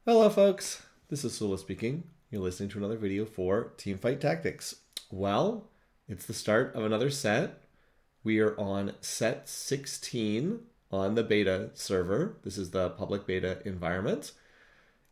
Hello folks, this is Sula speaking. You're listening to another video for Teamfight Tactics. Well, it's the start of another set. We are on set 16 on the beta server. This is the public beta environment.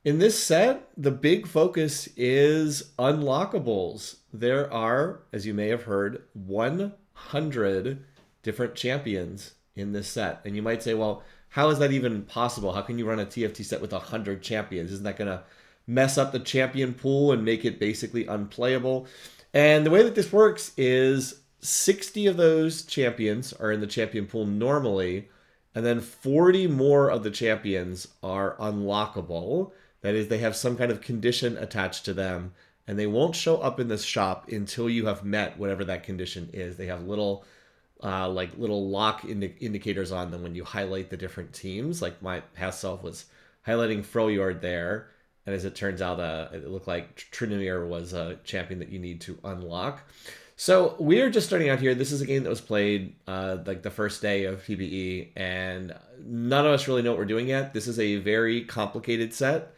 In this set, the big focus is unlockables. There are, as you may have heard, 100 different champions in this set. And you might say, well, how is that even possible? How can you run a TFT set with 100 champions? Isn't that going to mess up the champion pool and make it basically unplayable? And the way that this works is 60 of those champions are in the champion pool normally, and then 40 more of the champions are unlockable. That is, they have some kind of condition attached to them, and they won't show up in this shop until you have met whatever that condition is. They have little lock indicators on them when you highlight the different teams. Like my past self was highlighting Froyard there, and as it turns out, it looked like Trinimir was a champion that you need to unlock. So we're just starting out here. This is a game that was played like the first day of PBE, and none of us really know what we're doing yet. This is a very complicated set.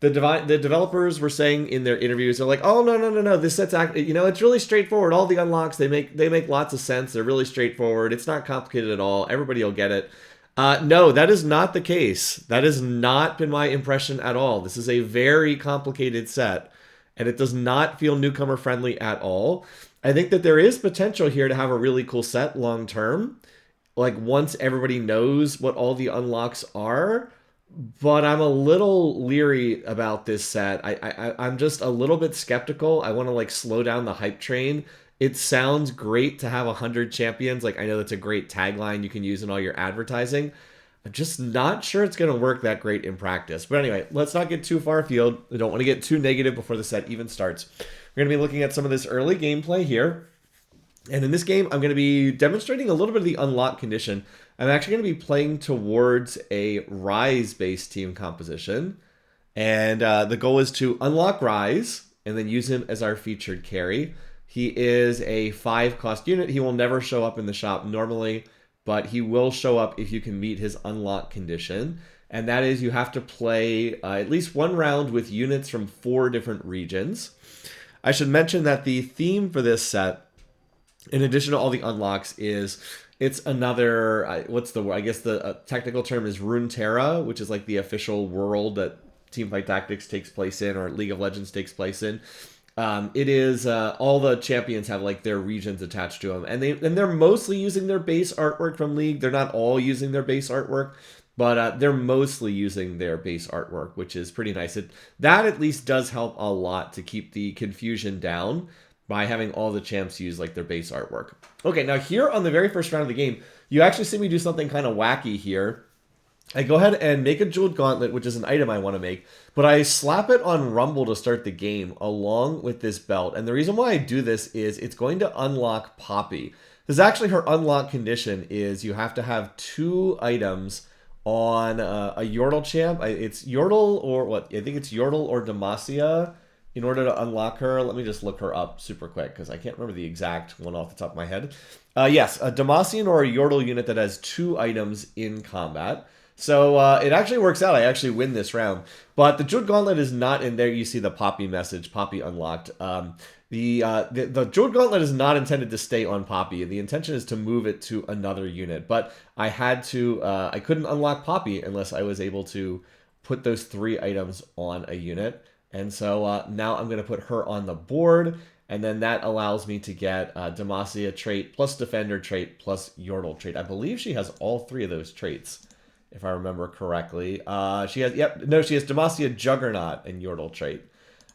The developers were saying in their interviews, they're like, "Oh no, this set's it's really straightforward. All the unlocks they make lots of sense. They're really straightforward. It's not complicated at all. Everybody will get it." No, that is not the case. That has not been my impression at all. This is a very complicated set, and it does not feel newcomer friendly at all. I think that there is potential here to have a really cool set long term, like once everybody knows what all the unlocks are. But I'm a little leery about this set. I'm just a little bit skeptical. I want to like slow down the hype train. It sounds great to have 100 champions. Like I know that's a great tagline you can use in all your advertising. I'm just not sure it's going to work that great in practice. But anyway, let's not get too far afield. I don't want to get too negative before the set even starts. We're going to be looking at some of this early gameplay here. And in this game, I'm going to be demonstrating a little bit of the unlock condition. I'm actually going to be playing towards a Rise-based team composition. And the goal is to unlock Rise and then use him as our featured carry. He is a 5-cost unit. He will never show up in the shop normally, but he will show up if you can meet his unlock condition. And that is you have to play at least one round with units from 4 different regions. I should mention that the theme for this set, in addition to all the unlocks, is it's another, what's the word? I guess the technical term is Runeterra, which is like the official world that Teamfight Tactics takes place in, or League of Legends takes place in. It is all the champions have like their regions attached to them, and they're mostly using their base artwork from League. They're not all using their base artwork, but they're mostly using their base artwork, which is pretty nice. That at least does help a lot to keep the confusion down by having all the champs use like their base artwork. Okay, now here on the very first round of the game, you actually see me do something kind of wacky here. I go ahead and make a jeweled gauntlet, which is an item I want to make, but I slap it on Rumble to start the game along with this belt. And the reason why I do this is it's going to unlock Poppy. This is actually her unlock condition is you have to have 2 items on a Yordle champ. It's Yordle or what? I think it's Yordle or Demacia. In order to unlock her, let me just look her up super quick because I can't remember the exact one off the top of my head. Yes, a Demacian or a Yordle unit that has 2 items in combat. So it actually works out. I actually win this round. But the Jeweled Gauntlet is not in there. You see the Poppy message, Poppy unlocked. The Jeweled Gauntlet is not intended to stay on Poppy. The intention is to move it to another unit. But I couldn't unlock Poppy unless I was able to put those 3 items on a unit. And so now I'm going to put her on the board, and then that allows me to get Demacia trait plus Defender trait plus Yordle trait. I believe she has all 3 of those traits, if I remember correctly. She has Demacia Juggernaut and Yordle trait.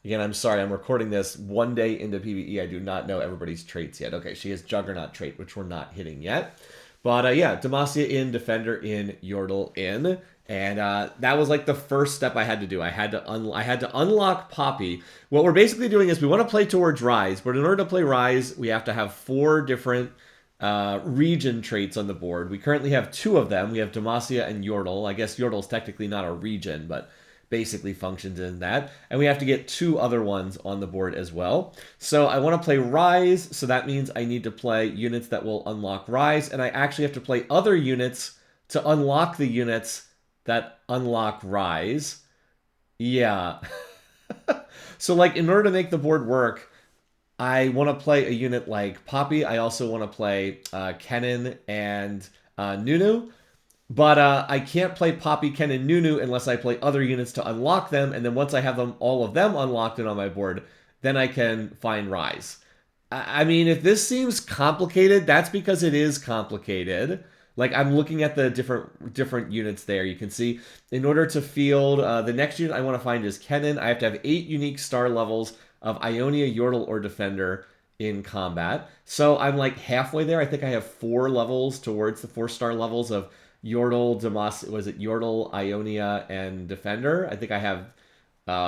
Again, I'm sorry, I'm recording this one day into PBE. I do not know everybody's traits yet. Okay, she has Juggernaut trait, which we're not hitting yet. But yeah, Demacia in, Defender in, Yordle in. And that was like the first step I had to do. I had to unlock Poppy. What we're basically doing is we want to play towards Rise, but in order to play Rise, we have to have 4 different region traits on the board. We currently have 2 of them. We have Demacia and Yordle. I guess Yordle's technically not a region, but basically functions in that. And we have to get 2 other ones on the board as well. So I want to play Rise, so that means I need to play units that will unlock Rise, and I actually have to play other units to unlock the units that unlock Rise. Yeah. So like in order to make the board work, I want to play a unit like Poppy. I also want to play Kennen and Nunu. But I can't play Poppy, Ken, and Nunu unless I play other units to unlock them. And then once I have them, all of them unlocked and on my board, then I can find Rise. I mean, if this seems complicated, that's because it is complicated. Like I'm looking at the different units there. You can see in order to field the next unit I want to find is Kennen. I have to have 8 unique star levels of Ionia, Yordle, or Defender in combat. So I'm like halfway there. I think I have 4 levels towards the 4-star levels of Yordle, was it Yordle, Ionia, and Defender? I think I have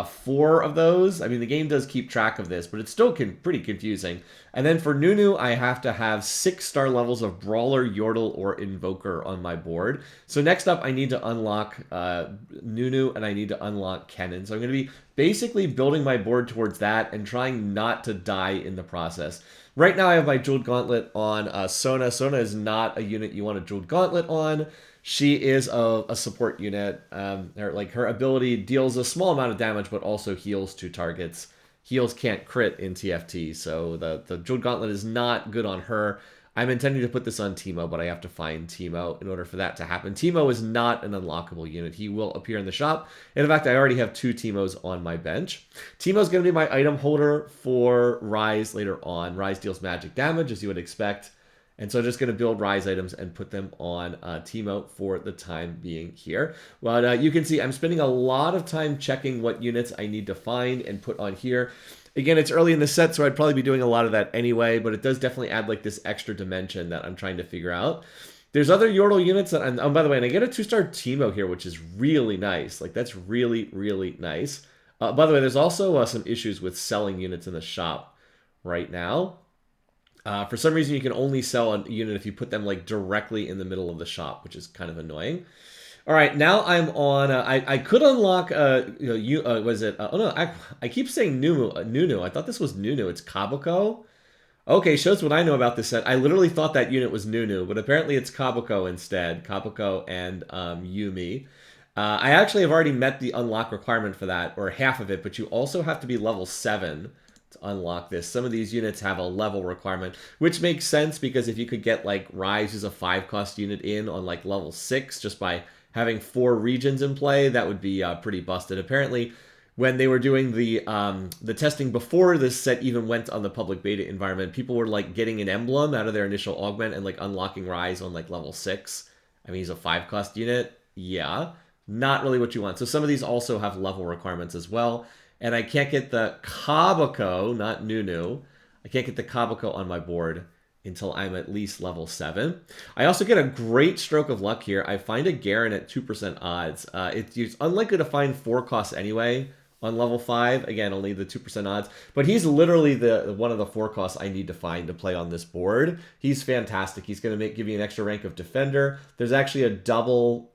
4 of those. I mean, the game does keep track of this, but it's still pretty confusing. And then for Nunu, I have to have 6-star levels of Brawler, Yordle, or Invoker on my board. So next up, I need to unlock Nunu, and I need to unlock Kennen. So I'm going to be basically building my board towards that and trying not to die in the process. Right now, I have my Jeweled Gauntlet on Sona. Sona is not a unit you want a Jeweled Gauntlet on. She is a support unit. Her ability deals a small amount of damage, but also heals 2 targets. Heals can't crit in TFT, so the Jeweled Gauntlet is not good on her. I'm intending to put this on Teemo, but I have to find Teemo in order for that to happen. Teemo is not an unlockable unit. He will appear in the shop. And in fact, I already have 2 Teemos on my bench. Teemo's going to be my item holder for Rise later on. Rise deals magic damage, as you would expect. And so I'm just going to build Rise items and put them on Teemo for the time being here. Well, you can see I'm spending a lot of time checking what units I need to find and put on here. Again, it's early in the set, so I'd probably be doing a lot of that anyway, but it does definitely add like this extra dimension that I'm trying to figure out. There's other Yordle units that I'm... Oh, by the way, and I get a 2-star Teemo here, which is really nice. Like, that's really, really nice. By the way, there's also some issues with selling units in the shop right now. For some reason, you can only sell a unit if you put them like directly in the middle of the shop, which is kind of annoying. All right, now I'm on. I could unlock. Was it? Oh no, I keep saying Nunu. I thought this was Nunu. It's Kabuko. Okay, shows what I know about this set. I literally thought that unit was Nunu, but apparently it's Kabuko instead. Kabuko and Yumi. I actually have already met the unlock requirement for that, or half of it, but you also have to be level 7 to unlock this. Some of these units have a level requirement, which makes sense because if you could get like Rise as a 5-cost unit in on like level 6 just by having 4 regions in play, that would be pretty busted. Apparently, when they were doing the testing before this set even went on the public beta environment, people were like getting an emblem out of their initial augment and like unlocking Rise on like level 6. I mean, he's a 5-cost unit. Yeah, not really what you want. So some of these also have level requirements as well. And I can't get the Kabuko, not Nunu. I can't get the Kabuko on my board until I'm at least level 7. I also get a great stroke of luck here. I find a Garen at 2% odds. It's unlikely to find 4 costs anyway on level 5. Again, only the 2% odds. But he's literally the one of the 4 costs I need to find to play on this board. He's fantastic. He's going to give you an extra rank of Defender. There's actually a double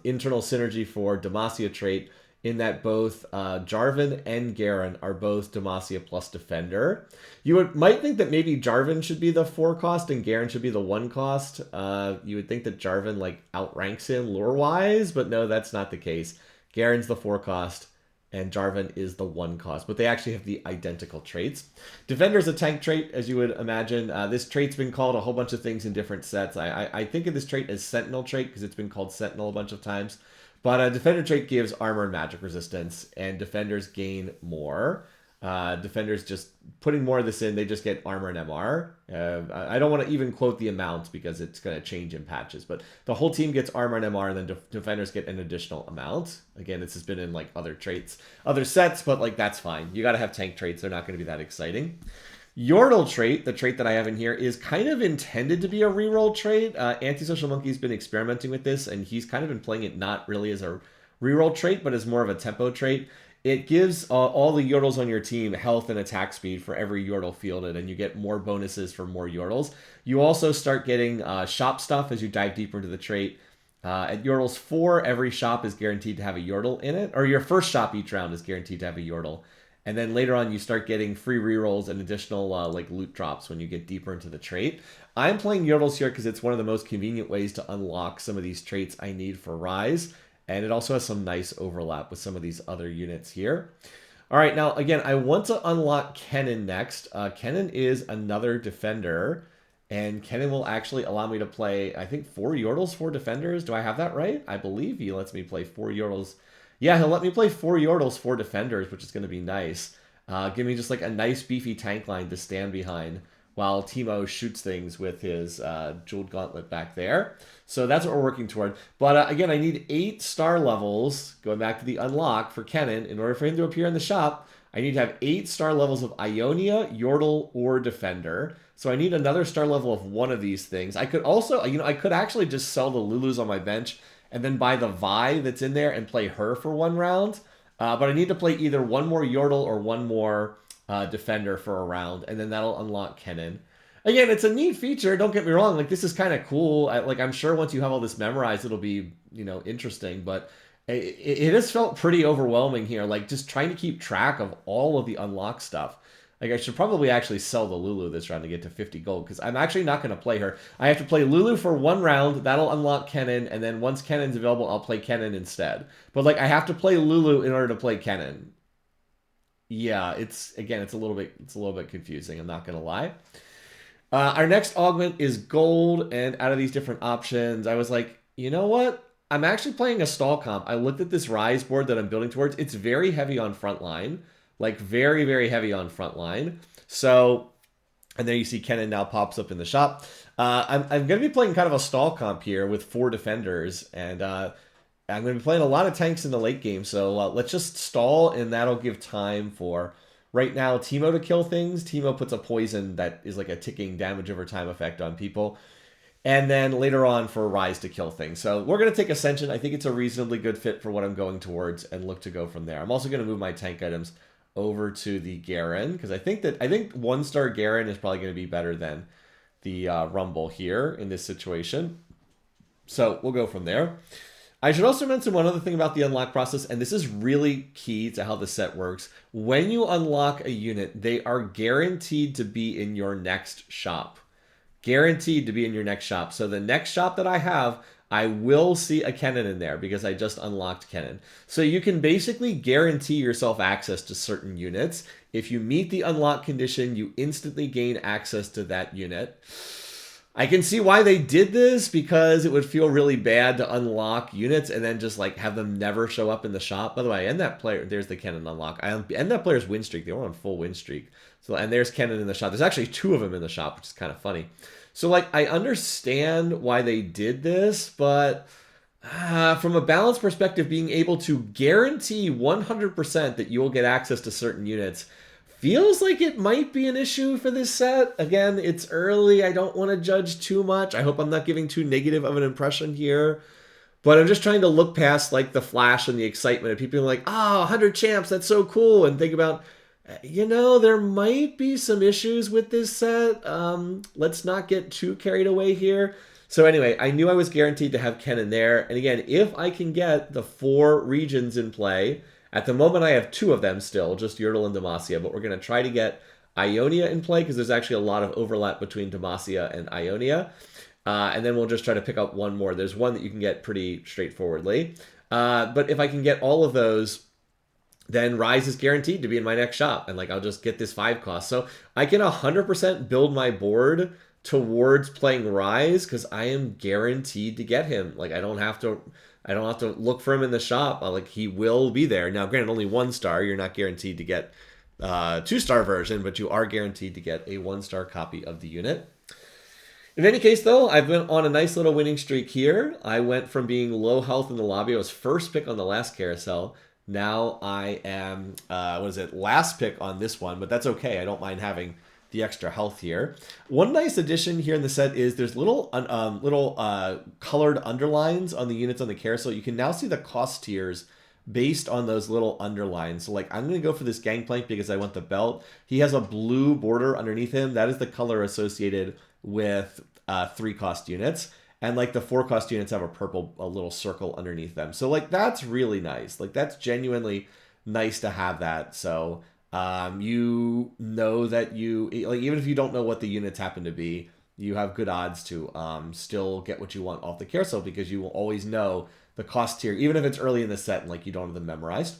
internal synergy for Demacia trait in that both Jarvan and Garen are both Demacia plus Defender. You might think that maybe Jarvan should be the 4 cost and Garen should be the 1 cost. You would think that Jarvan like outranks him lore-wise, but no, that's not the case. Garen's the 4 cost and Jarvan is the 1 cost, but they actually have the identical traits. Defender's a tank trait, as you would imagine. This trait's been called a whole bunch of things in different sets. I think of this trait as Sentinel trait because it's been called Sentinel a bunch of times. But a Defender trait gives armor and magic resistance, and Defenders gain more. Defenders just putting more of this in, they just get armor and MR. I don't want to even quote the amount because it's going to change in patches, but the whole team gets armor and MR, and then Defenders get an additional amount. Again, this has been in like other traits, other sets, but like that's fine. You got to have tank traits. They're not going to be that exciting. Yordle trait, the trait that I have in here, is kind of intended to be a reroll trait. Antisocial Monkey's been experimenting with this, and he's kind of been playing it not really as a reroll trait, but as more of a tempo trait. It gives all the Yordles on your team health and attack speed for every Yordle fielded, and you get more bonuses for more Yordles. You also start getting shop stuff as you dive deeper into the trait. At Yordles 4, every shop is guaranteed to have a Yordle in it, or your first shop each round is guaranteed to have a Yordle. And then later on, you start getting free rerolls and additional like loot drops when you get deeper into the trait. I'm playing Yordles here because it's one of the most convenient ways to unlock some of these traits I need for Rise. And it also has some nice overlap with some of these other units here. All right, now, again, I want to unlock Kennen next. Kennen is another defender, and Kennen will actually allow me to play, I think, 4 Yordles, 4 defenders. Do I have that right? I believe he lets me play 4 Yordles. Yeah, he'll let me play 4 Yordles, 4 defenders, which is going to be nice. Give me just like a nice beefy tank line to stand behind while Teemo shoots things with his jeweled gauntlet back there. So that's what we're working toward. But again, I need 8 star levels, going back to the unlock for Kennen. In order for him to appear in the shop, I need to have 8 star levels of Ionia, Yordle, or Defender. So I need another star level of one of these things. I could also, I could actually just sell the Lulus on my bench and then buy the Vi that's in there and play her for 1 round. But I need to play either 1 more Yordle or 1 more Defender for a round, and then that'll unlock Kennen. Again, it's a neat feature. Don't get me wrong. Like, this is kind of cool. I'm sure once you have all this memorized, it'll be, interesting. But it has felt pretty overwhelming here. Like, just trying to keep track of all of the unlock stuff. Like, I should probably actually sell the Lulu this round to get to 50 gold, because I'm actually not going to play her. I have to play Lulu for 1 round. That'll unlock Kennen, and then once Kennen's available, I'll play Kennen instead. But, like, I have to play Lulu in order to play Kennen. Yeah, it's a little bit confusing. I'm not going to lie. Our next augment is gold, and out of these different options, I was like, you know what? I'm actually playing a stall comp. I looked at this Rise board that I'm building towards. It's very heavy on frontline. Like, very, very heavy on frontline. So, and there you see Kennen now pops up in the shop. I'm going to be playing kind of a stall comp here with 4 defenders, and I'm going to be playing a lot of tanks in the late game. So let's just stall, and that'll give time for, right now, Teemo to kill things. Teemo puts a poison that is like a ticking damage over time effect on people. And then later on for Rise to kill things. So we're going to take Ascension. I think it's a reasonably good fit for what I'm going towards and look to go from there. I'm also going to move my tank items over to the Garen, because I think 1-star Garen is probably going to be better than the Rumble here in this situation. So we'll go from there. I should also mention one other thing about the unlock process, and this is really key to how the set works. When you unlock a unit, they are guaranteed to be in your next shop. Guaranteed to be in your next shop. So the next shop that I have, I will see a Kennen in there because I just unlocked Kennen. So you can basically guarantee yourself access to certain units. If you meet the unlock condition, you instantly gain access to that unit. I can see why they did this, because it would feel really bad to unlock units and then just like have them never show up in the shop. By the way, I end that player. There's the Kennen unlock. I end that player's win streak. They were on full win streak. So, and there's Kennen in the shop. There's actually 2 of them in the shop, which is kind of funny. So like, I understand why they did this, but from a balance perspective, being able to guarantee 100% that you will get access to certain units feels like it might be an issue for this set. Again, it's early. I don't want to judge too much. I hope I'm not giving too negative of an impression here. But I'm just trying to look past like the flash and the excitement of people being like, 100 champs, that's so cool. And think about, there might be some issues with this set. Let's not get too carried away here. So anyway, I knew I was guaranteed to have Kennen there. And again, if I can get the 4 regions in play, at the moment I have 2 of them still, just Yordle and Demacia, but we're going to try to get Ionia in play because there's actually a lot of overlap between Demacia and Ionia. And then we'll just try to pick up 1 more. There's 1 that you can get pretty straightforwardly. But if I can get all of those, then Rise is guaranteed to be in my next shop. And like, I'll just get this 5 cost. So I can 100% build my board towards playing Rise because I am guaranteed to get him. Like, I don't have to look for him in the shop. Like, he will be there. Now, granted, only 1 star. You're not guaranteed to get 2-star version, but you are guaranteed to get a 1-star copy of the unit. In any case, though, I've been on a nice little winning streak here. I went from being low health in the lobby. I was first pick on the last carousel. Now I am, last pick on this one, but that's okay. I don't mind having the extra health here. One nice addition here in the set is there's little colored underlines on the units on the carousel. You can now see the cost tiers based on those little underlines. So like, I'm going to go for this Gangplank because I want the belt. He has a blue border underneath him. That is the color associated with 3 cost units. And like the 4 cost units have a little circle underneath them. So like, that's really nice. Like, that's genuinely nice to have that. So you know that even if you don't know what the units happen to be, you have good odds to still get what you want off the carousel because you will always know the cost tier, even if it's early in the set and like you don't have them memorized.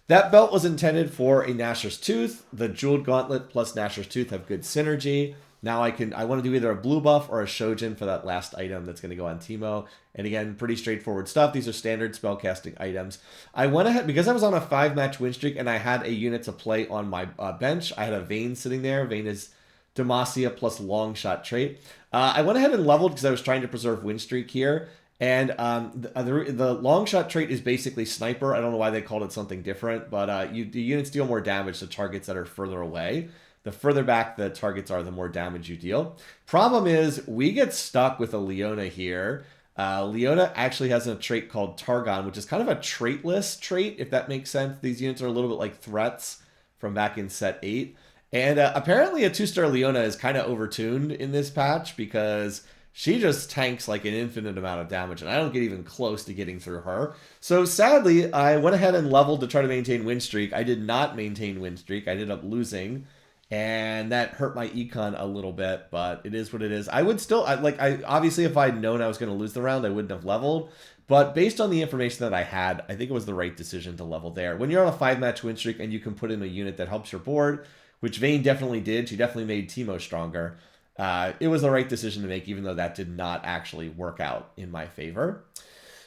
That belt was intended for a Gnasher's Tooth. The Jeweled Gauntlet plus Gnasher's Tooth have good synergy. Now I want to do either a blue buff or a Shojin for that last item that's going to go on Teemo. And again, pretty straightforward stuff. These are standard spellcasting items. I went ahead, because I was on a 5-match win streak and I had a unit to play on my bench. I had a Vayne sitting there. Vayne is Demacia plus long shot trait. I went ahead and leveled because I was trying to preserve win streak here. And the long shot trait is basically sniper. I don't know why they called it something different, but the units deal more damage to targets that are further away. The further back the targets are, the more damage you deal. Problem is, we get stuck with a Leona here. Leona actually has a trait called Targon, which is kind of a traitless trait, if that makes sense. These units are a little bit like threats from back in set 8. And apparently a 2-star Leona is kind of overtuned in this patch because she just tanks like an infinite amount of damage, and I don't get even close to getting through her. So sadly, I went ahead and leveled to try to maintain win streak. I did not maintain win streak. I ended up losing, and that hurt my econ a little bit, but it is what it is. I would still, obviously if I'd known I was going to lose the round, I wouldn't have leveled. But based on the information that I had, I think it was the right decision to level there. When you're on a 5-match win streak and you can put in a unit that helps your board, which Vayne definitely did, she definitely made Teemo stronger. It was the right decision to make, even though that did not actually work out in my favor.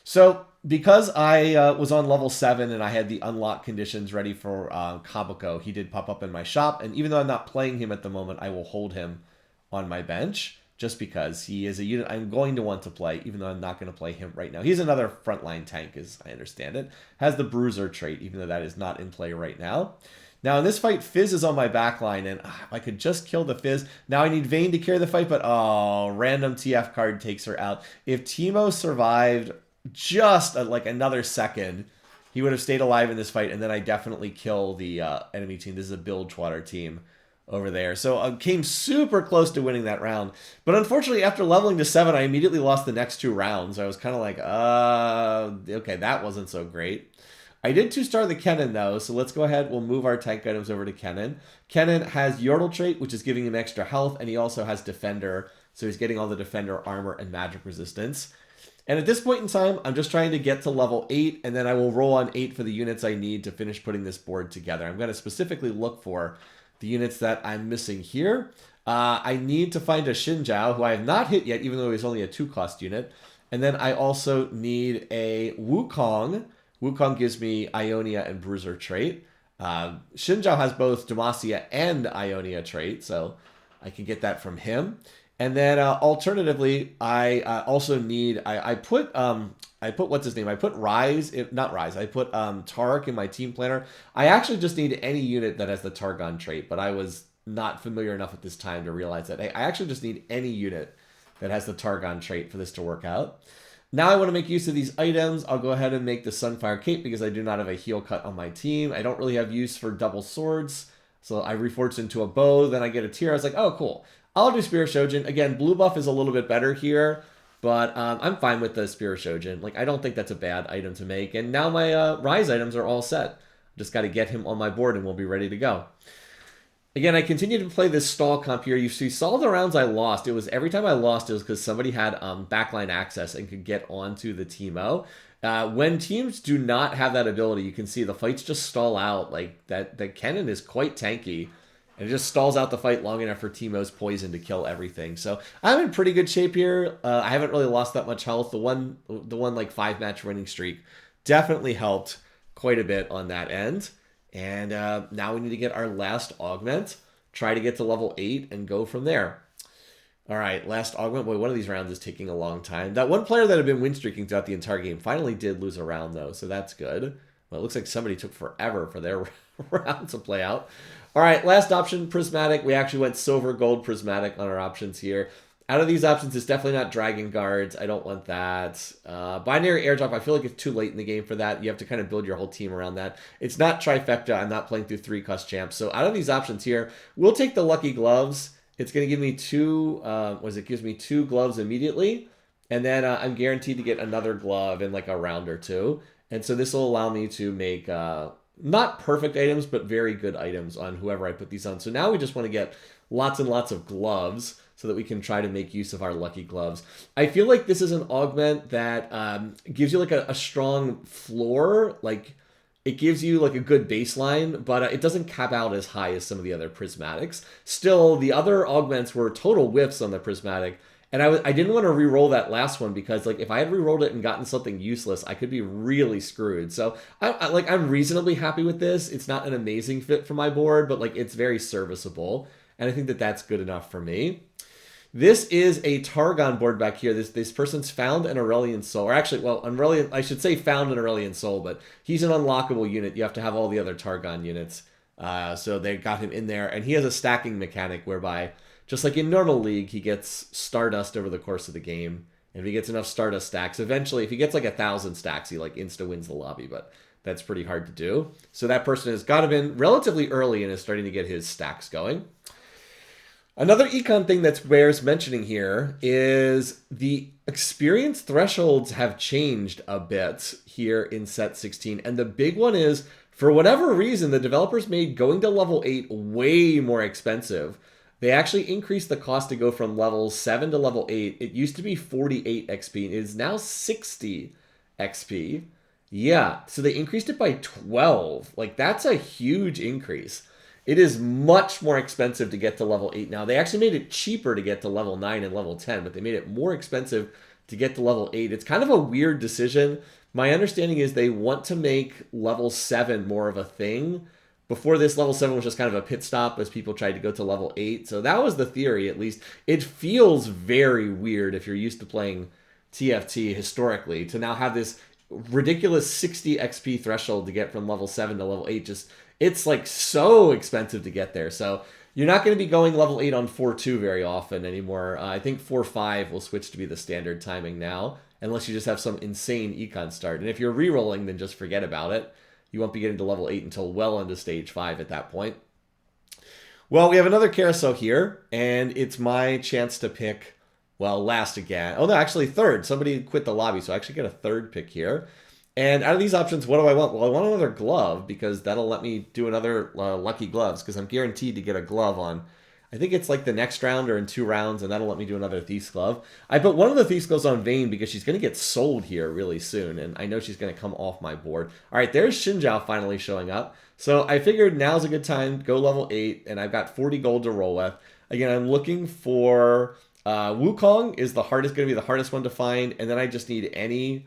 So because I was on level 7 and I had the unlock conditions ready for Kabuko, he did pop up in my shop. And even though I'm not playing him at the moment, I will hold him on my bench just because he is a unit I'm going to want to play, even though I'm not going to play him right now. He's another frontline tank, as I understand it. Has the Bruiser trait, even though that is not in play right now. Now, in this fight, Fizz is on my backline, and I could just kill the Fizz. Now I need Vayne to carry the fight, but oh, random TF card takes her out. If Teemo survived just like another second, he would have stayed alive in this fight, and then I definitely kill the enemy team. This is a Bilgewater team over there. So I came super close to winning that round. But unfortunately, after leveling to 7, I immediately lost the next 2 rounds. I was kind of like, okay, that wasn't so great. I did 2-star the Kennen, though, so let's go ahead. We'll move our tank items over to Kennen. Kennen has Yordle trait, which is giving him extra health, and he also has Defender, so he's getting all the Defender armor and magic resistance. And at this point in time, I'm just trying to get to level 8, and then I will roll on 8 for the units I need to finish putting this board together. I'm going to specifically look for the units that I'm missing here. I need to find a Xinjiao, who I have not hit yet, even though he's only a 2-cost unit. And then I also need a Wukong. Wukong gives me Ionia and Bruiser trait. Xinjiao has both Demacia and Ionia trait, so I can get that from him. And then alternatively, I also need, I put what's his name? I put not Rise. I put Tark in my team planner. I actually just need any unit that has the Targon trait, but I was not familiar enough at this time to realize that. I actually just need any unit that has the Targon trait for this to work out. Now I want to make use of these items. I'll go ahead and make the Sunfire Cape because I do not have a heal cut on my team. I don't really have use for double swords. So I reforged into a bow, then I get a tier. I was like, oh, cool. I'll do Spear Shojin. Again, blue buff is a little bit better here, but I'm fine with the Spear Shojin. Like, I don't think that's a bad item to make. And now my Rise items are all set. Just got to get him on my board and we'll be ready to go. Again, I continue to play this stall comp here. You saw the rounds I lost. It was every time I lost, it was because somebody had backline access and could get onto the Teemo. When teams do not have that ability, you can see the fights just stall out. Like that Kennen is quite tanky. And it just stalls out the fight long enough for Teemo's poison to kill everything. So I'm in pretty good shape here. I haven't really lost that much health. The one like 5-match winning streak definitely helped quite a bit on that end. And now we need to get our last augment, try to get to level 8, and go from there. All right, last augment. Boy, one of these rounds is taking a long time. That one player that had been win streaking throughout the entire game finally did lose a round, though, so that's good. Well, it looks like somebody took forever for their round to play out. All right, last option, Prismatic. We actually went Silver, Gold, Prismatic on our options here. Out of these options, it's definitely not Dragon Guards. I don't want that. Binary Airdrop, I feel like it's too late in the game for that. You have to kind of build your whole team around that. It's not Trifecta. I'm not playing through 3-cost champs. So out of these options here, we'll take the Lucky Gloves. It's going to give me it gives me 2 gloves immediately. And then I'm guaranteed to get another glove in like a round or 2. And so this will allow me to make not perfect items, but very good items on whoever I put these on. So now we just want to get lots and lots of gloves. so that we can try to make use of our lucky gloves. I feel like this is an augment that gives you like a strong floor, like it gives you like a good baseline, but it doesn't cap out as high as some of the other prismatics. Still, the other augments were total whiffs on the prismatic, and I didn't want to re-roll that last one because like if I had re-rolled it and gotten something useless, I could be really screwed. So I'm reasonably happy with this. It's not an amazing fit for my board, but like it's very serviceable, and I think that that's good enough for me. This is a Targon board back here. This person's found an Aurelian Soul. Or actually, well, Aurelian, I should say found an Aurelian Soul, but he's an unlockable unit. You have to have all the other Targon units. So they got him in there. And he has a stacking mechanic whereby, just like in normal League, he gets Stardust over the course of the game. And if he gets enough Stardust stacks, eventually, if he gets like 1,000 stacks, he like insta-wins the lobby. But that's pretty hard to do. So that person has got him in relatively early and is starting to get his stacks going. Another econ thing that bears mentioning here is the experience thresholds have changed a bit here in set 16. And the big one is, for whatever reason, the developers made going to level 8 way more expensive. They actually increased the cost to go from level 7 to level 8. It used to be 48 XP. It is now 60 XP. Yeah, so they increased it by 12. Like, that's a huge increase. It is much more expensive to get to level 8 now. They actually made it cheaper to get to level 9 and level 10, but they made it more expensive to get to level 8. It's kind of a weird decision. My understanding is they want to make level 7 more of a thing. Before this, level 7 was just kind of a pit stop as people tried to go to level 8. So that was the theory, at least. It feels very weird if you're used to playing TFT historically to now have this ridiculous 60 XP threshold to get from level 7 to level 8. Just, it's like so expensive to get there. So you're not going to be going level 8 on 4-2 very often anymore. I think 4-5 will switch to be the standard timing now, unless you just have some insane econ start. And if you're re-rolling, then just forget about it. You won't be getting to level 8 until well into stage 5 at that point. Well, we have another carousel here, and it's my chance to pick, well, last again. Oh, no, actually third. Somebody quit the lobby, so I actually get a third pick here. And out of these options, what do I want? Well, I want another glove because that'll let me do another lucky gloves because I'm guaranteed to get a glove on, I think it's like the next round or in 2 rounds, and that'll let me do another Thief's Glove. I put one of the Thief's Gloves on Vayne because she's going to get sold here really soon, and I know she's going to come off my board. All right, there's Xinjiao finally showing up. So I figured now's a good time to go level 8, and I've got 40 gold to roll with. Again, I'm looking for Wukong is going to be the hardest one to find, and then I just need any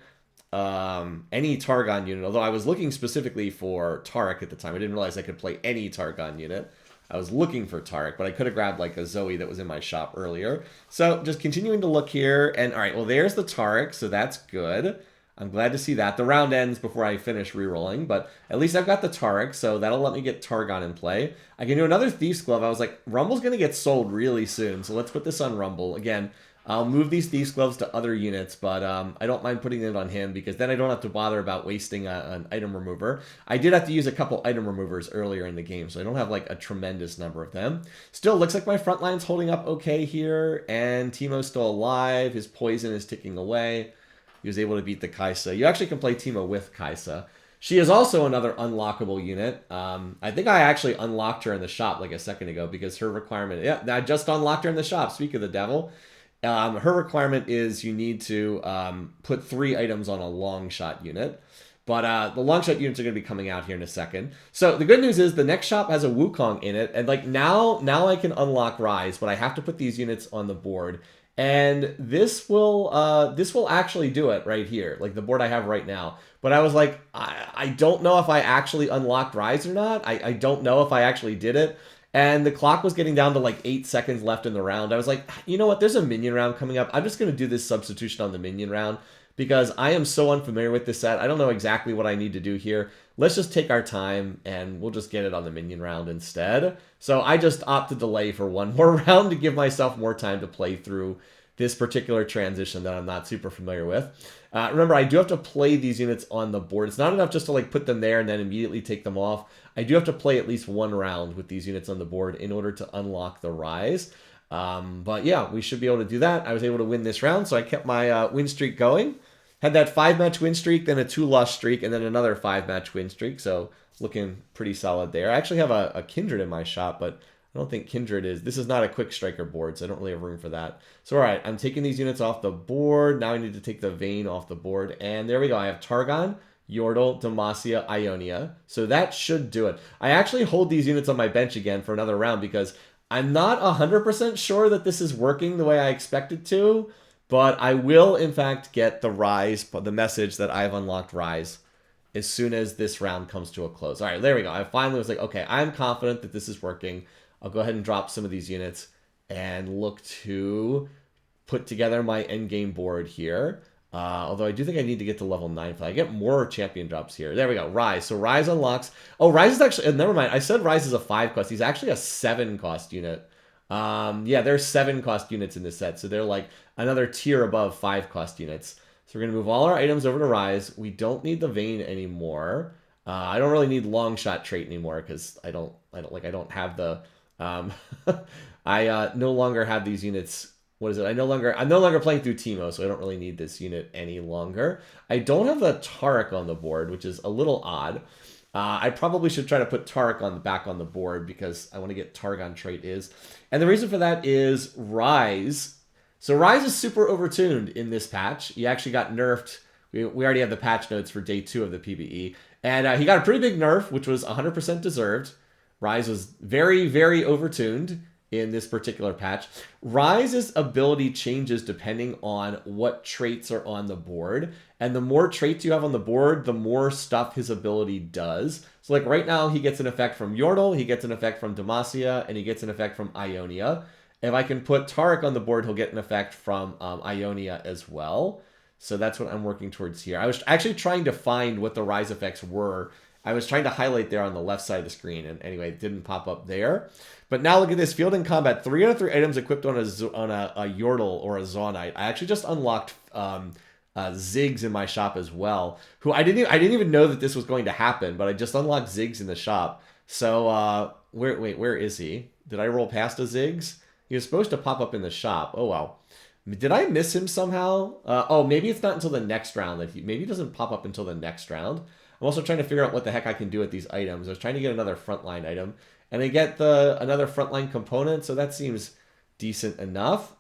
Targon unit, although I was looking specifically for Taric at the time. I didn't realize I could play any Targon unit. I was looking for Taric, but I could have grabbed like a Zoe that was in my shop earlier. So just continuing to look here, and all right, well, there's the Taric, so that's good. I'm glad to see that. The round ends before I finish rerolling, but at least I've got the Taric, so that'll let me get Targon in play. I can do another Thief's Glove. I was like, Rumble's going to get sold really soon, so let's put this on Rumble. Again, I'll move these Thief's Gloves to other units, but I don't mind putting it on him because then I don't have to bother about wasting an item remover. I did have to use a couple item removers earlier in the game, so I don't have like a tremendous number of them. Still, looks like my front line's holding up okay here, and Teemo's still alive. His poison is ticking away. He was able to beat the Kaisa. You actually can play Teemo with Kaisa. She is also another unlockable unit. I think I actually unlocked her in the shop like a second ago because her requirement... Yeah, I just unlocked her in the shop. Speak of the devil. Her requirement is you need to put 3 items on a long shot unit. But the long shot units are going to be coming out here in a second. So the good news is the next shop has a Wukong in it. And like now I can unlock Rise, but I have to put these units on the board. And this will actually do it right here, like the board I have right now. But I was like, I don't know if I actually unlocked Rise or not. I don't know if I actually did it. And the clock was getting down to like 8 seconds left in the round. I was like, you know what? There's a minion round coming up. I'm just going to do this substitution on the minion round because I am so unfamiliar with this set. I don't know exactly what I need to do here. Let's just take our time and we'll just get it on the minion round instead. So I just opted to delay for one more round to give myself more time to play through this particular transition that I'm not super familiar with. Remember, I do have to play these units on the board. It's not enough just to like put them there and then immediately take them off. I do have to play at least one round with these units on the board in order to unlock the Rise. But yeah, we should be able to do that. I was able to win this round, so I kept my win streak going. Had that 5-match win streak, then a 2-loss streak, and then another 5-match win streak. So looking pretty solid there. I actually have a Kindred in my shop, but I I don't think Kindred is. This is not a quick striker board, so I don't really have room for that. So, all right, I'm taking these units off the board. Now I need to take the Vayne off the board. And there we go. I have Targon, Yordle, Demacia, Ionia. So that should do it. I actually hold these units on my bench again for another round because I'm not 100% sure that this is working the way I expect it to. But I will, in fact, get the Rise, the message that I've unlocked Rise as soon as this round comes to a close. All right, there we go. I finally was like, okay, I'm confident that this is working. I'll go ahead and drop some of these units and look to put together my endgame board here. Although I do think I need to get to level 9 for that. I get more champion drops here. There we go, Rise. So Rise unlocks... Oh, Rise is actually... never mind. I said Rise is a 5 cost. He's actually a 7 cost unit. Yeah, there's 7 cost units in this set. So they're like another tier above 5 cost units. So we're going to move all our items over to Rise. We don't need the Vayne anymore. I don't really need long shot trait anymore because I don't have the... I no longer have these units. What is it? I'm no longer playing through Teemo, so I don't really need this unit any longer. I don't have the Taric on the board, which is a little odd. I probably should try to put Taric back on the board because I want to get Targon trait is. And the reason for that is Rise. So Rise is super overtuned in this patch. He actually got nerfed. We already have the patch notes for day 2 of the PBE. And he got a pretty big nerf, which was 100% deserved. Rise was very, very overtuned in this particular patch. Rise's ability changes depending on what traits are on the board. And the more traits you have on the board, the more stuff his ability does. So like right now, he gets an effect from Yordle, he gets an effect from Demacia, and he gets an effect from Ionia. If I can put Taric on the board, he'll get an effect from Ionia as well. So that's what I'm working towards here. I was actually trying to find what the Rise effects were. I was trying to highlight there on the left side of the screen, and anyway, it didn't pop up there. But now look at this. Field in combat, 3 out of 3 items equipped on a Yordle or a Zaunite. I actually just unlocked Ziggs in my shop as well, who I didn't even know that this was going to happen, but I just unlocked Ziggs in the shop. So, where is he? Did I roll past a Ziggs? He was supposed to pop up in the shop. Oh, wow. Did I miss him somehow? Oh, maybe it's not until the next round. Maybe he doesn't pop up until the next round. I'm also trying to figure out what the heck I can do with these items. I was trying to get another frontline item, and I get another frontline component, so that seems decent enough.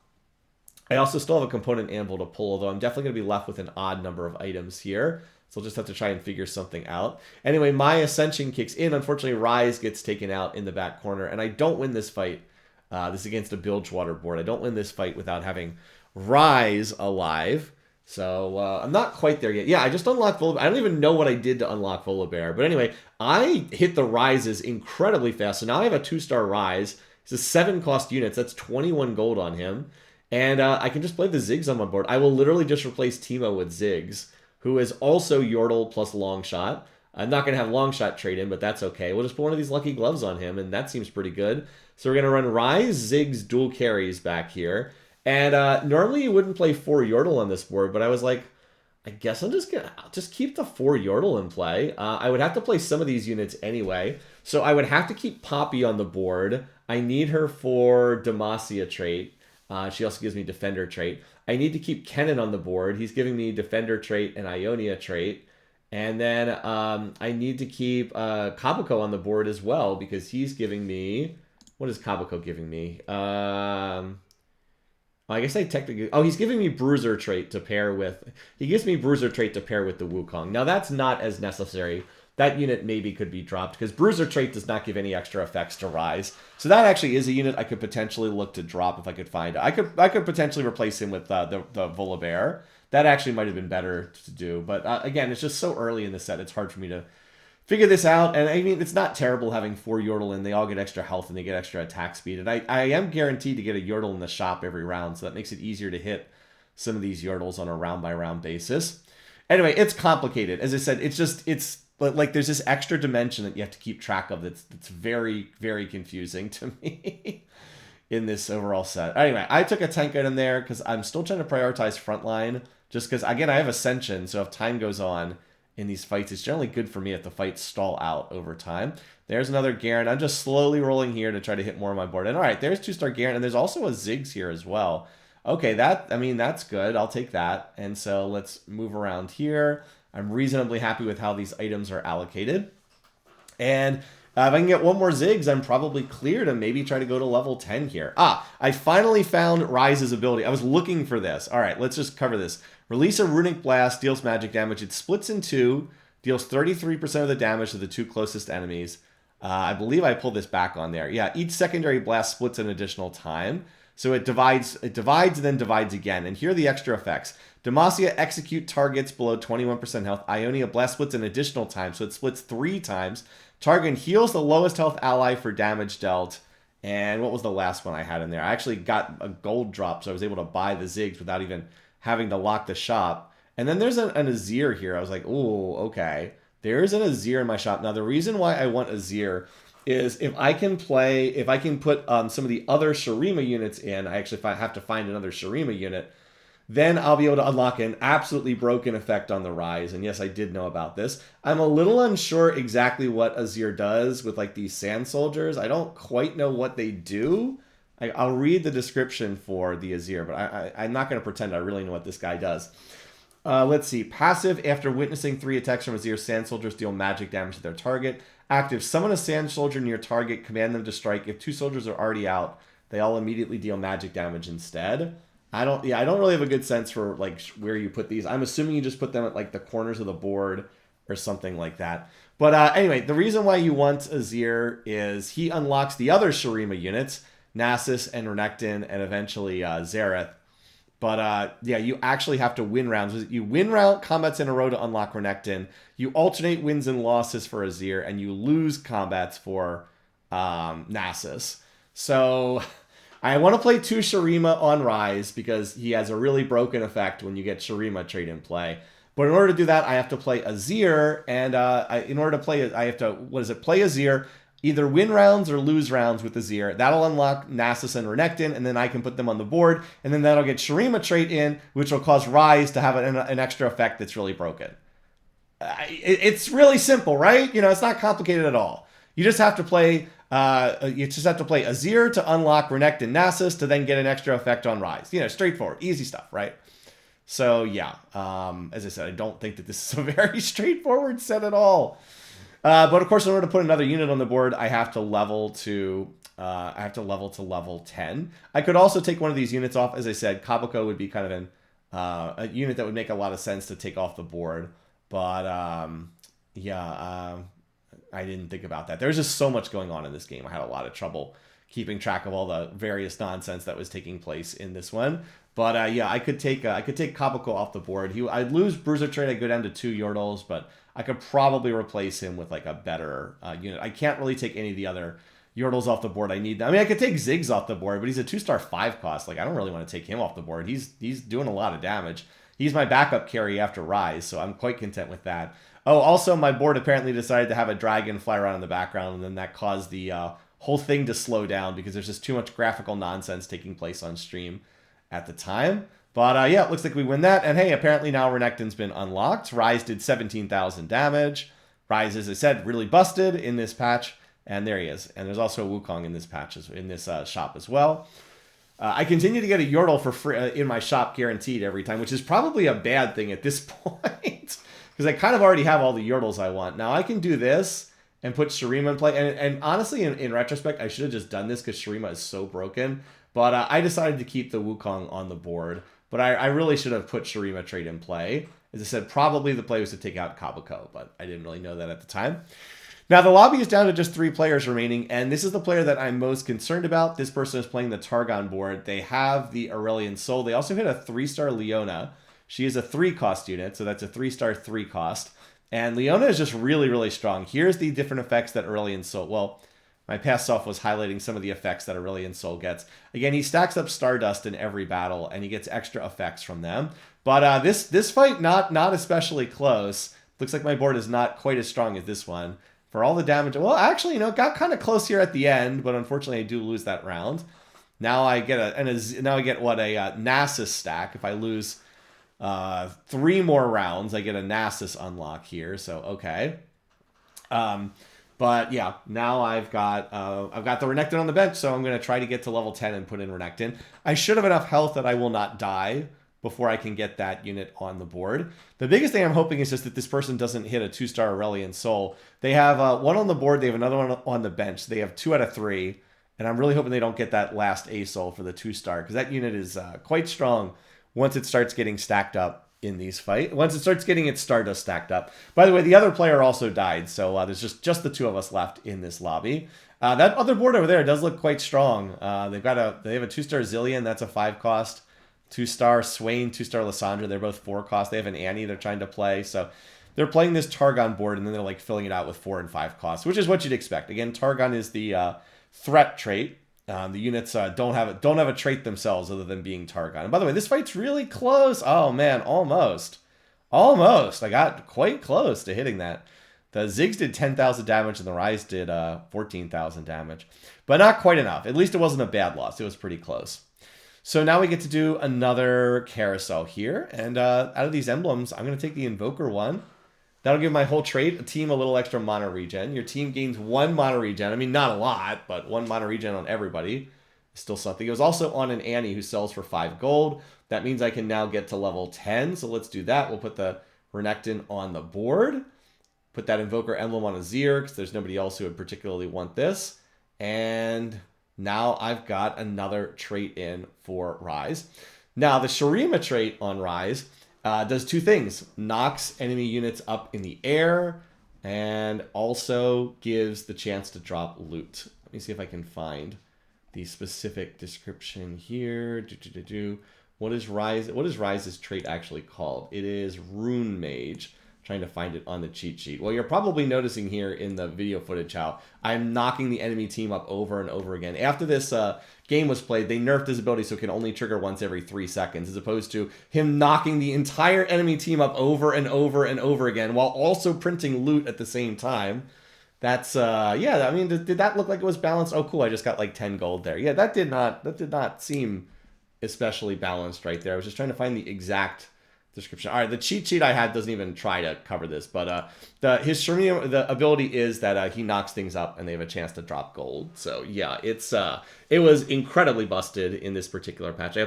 I also still have a component anvil to pull, although I'm definitely going to be left with an odd number of items here, so I'll just have to try and figure something out. Anyway, my Ascension kicks in. Unfortunately, Rise gets taken out in the back corner, and I don't win this fight. This is against a Bilgewater board. I don't win this fight without having Rise alive. So, I'm not quite there yet. Yeah, I just unlocked Volibear. I don't even know what I did to unlock Volibear. But anyway, I hit the Rises incredibly fast. So now I have a 2-star Rise. It's a 7 cost units. That's 21 gold on him. And I can just play the Ziggs on my board. I will literally just replace Teemo with Ziggs, who is also Yordle plus Longshot. I'm not going to have Longshot trade in, but that's okay. We'll just put one of these Lucky Gloves on him, and that seems pretty good. So we're going to run Rise, Ziggs, dual carries back here. And normally you wouldn't play 4 Yordle on this board, but I was like, I guess I'm just gonna keep the 4 Yordle in play. I would have to play some of these units anyway, so I would have to keep Poppy on the board. I need her for Demacia trait. She also gives me Defender trait. I need to keep Kennen on the board. He's giving me Defender trait and Ionia trait. And then I need to keep Kabako on the board as well because he's giving me... What is Kabako giving me? I guess I technically... Oh, he's giving me Bruiser trait to pair with... He gives me Bruiser trait to pair with the Wukong. Now, that's not as necessary. That unit maybe could be dropped, because Bruiser trait does not give any extra effects to Rise. So that actually is a unit I could potentially look to drop if I could find it. I could potentially replace him with the Volibear. That actually might have been better to do. But again, it's just so early in the set, it's hard for me to figure this out. And I mean, it's not terrible having 4 Yordle in. They all get extra health and they get extra attack speed. And I am guaranteed to get a Yordle in the shop every round, so that makes it easier to hit some of these Yordles on a round-by-round basis. Anyway, it's complicated. As I said, it's like there's this extra dimension that you have to keep track of that's very, very confusing to me in this overall set. Anyway, I took a tank item there because I'm still trying to prioritize frontline, just because, again, I have Ascension, so if time goes on in these fights, it's generally good for me if the fights stall out over time. There's another Garen. I'm just slowly rolling here to try to hit more on my board. And all right, there's 2-star Garen, and there's also a Ziggs here as well. Okay, that's good. I'll take that. And so let's move around here. I'm reasonably happy with how these items are allocated. And If I can get one more Ziggs, I'm probably clear to maybe try to go to level 10 here. I finally found Rise's ability. I was looking for this. All right, let's just cover this. Release a Runic Blast, deals magic damage. It splits in two, deals 33% of the damage to the two closest enemies. I believe I pulled this back on there. Yeah, each secondary blast splits an additional time. So it divides, then divides again. And here are the extra effects. Demacia execute targets below 21% health. Ionia blast splits an additional time, so it splits 3 times. Target heals the lowest health ally for damage dealt. And what was the last one I had in there? I actually got a gold drop, so I was able to buy the Ziggs without even having to lock the shop. And then there's an Azir here. I was like, oh, okay. There's an Azir in my shop. Now, the reason why I want Azir is if I can put some of the other Shurima units in, I actually have to find another Shurima unit, then I'll be able to unlock an absolutely broken effect on the Rise. And yes, I did know about this. I'm a little unsure exactly what Azir does with like these Sand Soldiers. I don't quite know what they do. I'll read the description for the Azir, but I'm not going to pretend I really know what this guy does. Let's see. Passive, after witnessing 3 attacks from Azir, Sand Soldiers deal magic damage to their target. Active, summon a Sand Soldier near target, command them to strike. If 2 soldiers are already out, they all immediately deal magic damage instead. I don't really have a good sense for like where you put these. I'm assuming you just put them at like the corners of the board or something like that. But anyway, the reason why you want Azir is he unlocks the other Shurima units, Nasus and Renekton, and eventually Xerath. But yeah, you actually have to win rounds. You win round combats in a row to unlock Renekton. You alternate wins and losses for Azir, and you lose combats for Nasus. So I want to play 2 Shurima on Rise because he has a really broken effect when you get Shurima trait in play. But in order to do that, I have to play Azir, and in order to play it, I have to, play Azir, either win rounds or lose rounds with Azir. That'll unlock Nasus and Renekton, and then I can put them on the board, and then that'll get Shurima trait in, which will cause Rise to have an extra effect that's really broken. It's really simple, right? You know, it's not complicated at all. You just have to play Azir to unlock Renekton Nasus to then get an extra effect on Rise. You know, straightforward, easy stuff, right? So yeah, as I said, I don't think that this is a very straightforward set at all. But of course, in order to put another unit on the board, I have to level to level 10. I could also take one of these units off. As I said, Kabako would be kind of a unit that would make a lot of sense to take off the board. But I didn't think about that. There's just so much going on in this game. I had a lot of trouble keeping track of all the various nonsense that was taking place in this one. But yeah, I could take Kabako off the board. I'd lose Bruiser trade. I'd go down to 2 Yordles, but I could probably replace him with like a better unit. I can't really take any of the other Yordles off the board. I need them. I mean, I could take Ziggs off the board, but he's a 2-star 5 cost. Like, I don't really want to take him off the board. He's doing a lot of damage. He's my backup carry after Rise, so I'm quite content with that. Oh, also, my board apparently decided to have a dragon fly around in the background, and then that caused the whole thing to slow down because there's just too much graphical nonsense taking place on stream at the time. But yeah, it looks like we win that. And hey, apparently now Renekton's been unlocked. Rise did 17,000 damage. Rise, as I said, really busted in this patch. And there he is. And there's also a Wukong in this patch, in this shop as well. I continue to get a Yordle for free in my shop, guaranteed every time, which is probably a bad thing at this point. Because I kind of already have all the Yordles I want. Now I can do this and put Shurima in play. And honestly, in retrospect, I should have just done this because Shurima is so broken. But I decided to keep the Wukong on the board. But I really should have put Shurima trait in play. As I said, probably the play was to take out Kabako, but I didn't really know that at the time. Now, the lobby is down to just 3 players remaining, and this is the player that I'm most concerned about. This person is playing the Targon board. They have the Aurelian Soul. They also hit a 3-star Leona. She is a 3-cost unit, so that's a 3-star 3-cost. And Leona is just really, really strong. Here's the different effects that Aurelian Soul... Well, my past self was highlighting some of the effects that Aurelian Soul gets. Again, he stacks up Stardust in every battle, and he gets extra effects from them. But this fight, not especially close. Looks like my board is not quite as strong as this one. For all the damage... Well, actually, you know, it got kind of close here at the end, but unfortunately I do lose that round. Now I get a Nasus stack. If I lose 3 more rounds, I get a Nasus unlock here, so okay. But yeah, now I've got the Renekton on the bench, so I'm going to try to get to level 10 and put in Renekton. I should have enough health that I will not die before I can get that unit on the board. The biggest thing I'm hoping is just that this person doesn't hit a 2-star Aurelian Soul. They have one on the board. They have another one on the bench. They have 2 out of 3. And I'm really hoping they don't get that last A-Soul for the 2-star, because that unit is quite strong once it starts getting stacked up in these fights. Once it starts getting its Stardust stacked up. By the way, the other player also died, so there's just the 2 of us left in this lobby. That other board over there does look quite strong. They have a 2-star Zillion. That's a 5 cost. 2-star Swain, 2-star Lysandra. They're both 4 cost. They have an Annie they're trying to play. So they're playing this Targon board, and then they're like filling it out with 4 and 5 costs, which is what you'd expect. Again, Targon is the threat trait. The units don't have a trait themselves other than being Targon. And by the way, this fight's really close. Oh man, almost. I got quite close to hitting that. The Ziggs did 10,000 damage and the Rise did 14,000 damage. But not quite enough. At least it wasn't a bad loss. It was pretty close. So now we get to do another carousel here. And out of these emblems, I'm going to take the Invoker one. That'll give my whole trait, a team, a little extra mana regen. Your team gains 1 mana regen. I mean, not a lot, but 1 mana regen on everybody is still something. It was also on an Annie who sells for 5 gold. That means I can now get to level 10. So let's do that. We'll put the Renekton on the board. Put that Invoker emblem on Azir, because there's nobody else who would particularly want this. And now I've got another trait in for Rise. Now, the Shurima trait on Rise does 2 things. Knocks enemy units up in the air, and also gives the chance to drop loot. Let me see if I can find the specific description here. What is Rise's trait actually called? It is Rune Mage. Trying to find it on the cheat sheet. Well, you're probably noticing here in the video footage how I'm knocking the enemy team up over and over again. After this game was played, they nerfed his ability so it can only trigger once every 3 seconds, as opposed to him knocking the entire enemy team up over and over and over again while also printing loot at the same time. That's yeah, I mean, did that look like it was balanced? Oh cool, I just got like 10 gold there. Yeah, that did not seem especially balanced right there. I was just trying to find the exact description. All right, the cheat sheet I had doesn't even try to cover this, but the ability is that he knocks things up and they have a chance to drop gold. So yeah, it was incredibly busted in this particular patch. I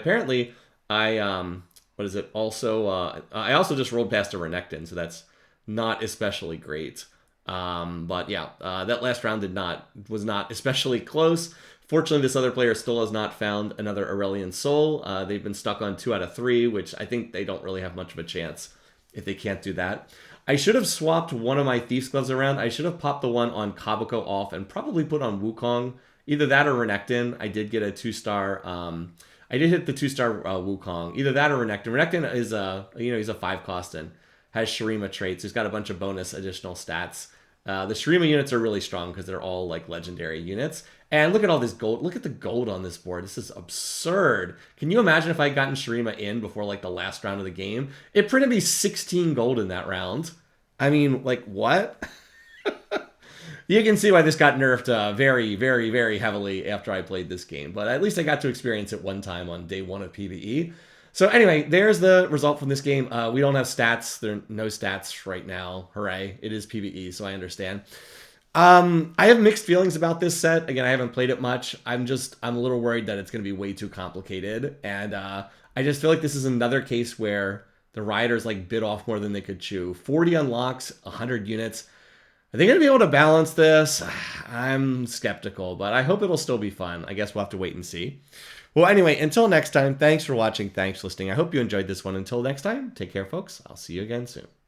also just rolled past a Renekton, so that's not especially great. But yeah, that last round was not especially close. Fortunately, this other player still has not found another Aurelian Soul. They've been stuck on 2 out of 3, which I think they don't really have much of a chance if they can't do that. I should have swapped one of my Thief's Gloves around. I should have popped the one on Kabuko off and probably put on Wukong. Either that or Renekton. I did get a 2-star. I did hit the 2-star Wukong. Either that or Renekton. Renekton is he's a 5 cost and has Shurima traits. He's got a bunch of bonus additional stats. The Shurima units are really strong because they're all like legendary units. And look at all this gold. Look at the gold on this board. This is absurd. Can you imagine if I had gotten Shurima in before like the last round of the game? It printed me 16 gold in that round. I mean, like what? You can see why this got nerfed very, very, very heavily after I played this game. But at least I got to experience it one time on day 1 of PBE. So anyway, there's the result from this game. We don't have stats. There are no stats right now. Hooray. It is PBE, so I understand. I have mixed feelings about this set. Again, I haven't played it much. I'm a little worried that it's going to be way too complicated. And I just feel like this is another case where the Rioters like bit off more than they could chew. 40 unlocks, 100 units. Are they going to be able to balance this? I'm skeptical, but I hope it'll still be fun. I guess we'll have to wait and see. Well, anyway, until next time, thanks for watching. Thanks for listening. I hope you enjoyed this one. Until next time, take care, folks. I'll see you again soon.